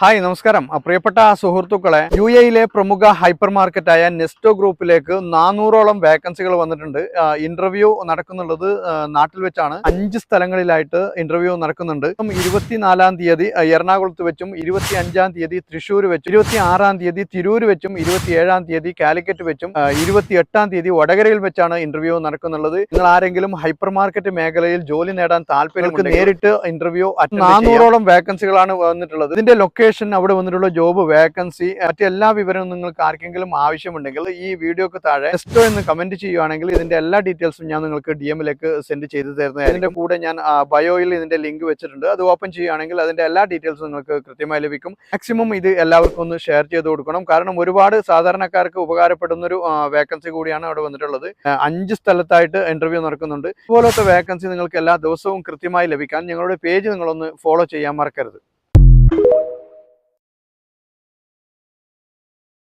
Hi നമസ്കാരം. പ്രിയപ്പെട്ട സുഹൃത്തുക്കളെ, UAE പ്രമുഖ ഹൈപ്പർ മാർക്കറ്റായ നെസ്റ്റോ ഗ്രൂപ്പിലേക്ക് 400ഓളം വേക്കൻസികൾ വന്നിട്ടുണ്ട്. ഇന്റർവ്യൂ നടക്കുന്നുള്ളത് നാട്ടിൽ വെച്ചാണ്. 5 സ്ഥലങ്ങളിലായിട്ട് ഇന്റർവ്യൂ നടക്കുന്നുണ്ട്. 24-ാം തീയതി എറണാകുളത്ത് വെച്ചും, 25-ാം തീയതി തൃശ്ശൂർ വെച്ചും, 26-ാം തീയതി തിരൂർ വെച്ചും, 27-ാം തീയതി കാലിക്കറ്റ് വെച്ചും, 28-ാം തീയതി വടകരയിൽ വെച്ചാണ് ഇന്റർവ്യൂ നടക്കുന്നുള്ളത്. നിങ്ങൾ ആരെങ്കിലും ഹൈപ്പർ മാർക്കറ്റ് മേഖലയിൽ ജോലി നേടാൻ താല്പര്യം നേരിട്ട് ഇന്റർവ്യൂ 400ഓളം വേക്കൻസികളാണ് വന്നിട്ടുള്ളത്. ഇതിന്റെ ലൊക്കേഷൻ, അവിടെ വന്നിട്ടുള്ള ജോബ് വേക്കൻസി, മറ്റെല്ലാ വിവരവും നിങ്ങൾക്ക് ആർക്കെങ്കിലും ആവശ്യമുണ്ടെങ്കിൽ ഈ വീഡിയോക്ക് താഴെ നെസ്റ്റോ എന്ന് കമന്റ് ചെയ്യുകയാണെങ്കിൽ ഇതിന്റെ എല്ലാ ഡീറ്റെയിൽസും ഞാൻ നിങ്ങൾക്ക് DM-ലേക്ക് സെൻഡ് ചെയ്തു തരുന്നതാണ്. ഇതിന്റെ കൂടെ ഞാൻ ബയോയിൽ ഇതിന്റെ ലിങ്ക് വെച്ചിട്ടുണ്ട്. അത് ഓപ്പൺ ചെയ്യുകയാണെങ്കിൽ അതിന്റെ എല്ലാ ഡീറ്റെയിൽസും നിങ്ങൾക്ക് കൃത്യമായി ലഭിക്കും. മാക്സിമം ഇത് എല്ലാവർക്കും ഒന്ന് ഷെയർ ചെയ്ത് കൊടുക്കണം. കാരണം ഒരുപാട് സാധാരണക്കാർക്ക് ഉപകാരപ്പെടുന്ന ഒരു വേക്കൻസി കൂടിയാണ് അവിടെ വന്നിട്ടുള്ളത്. 5 സ്ഥലത്തായിട്ട് ഇന്റർവ്യൂ നടക്കുന്നുണ്ട്. ഇതുപോലത്തെ വേക്കൻസി നിങ്ങൾക്ക് എല്ലാ ദിവസവും കൃത്യമായി ലഭിക്കാൻ ഞങ്ങളുടെ പേജ് നിങ്ങളൊന്ന് ഫോളോ ചെയ്യാൻ മറക്കരുത്.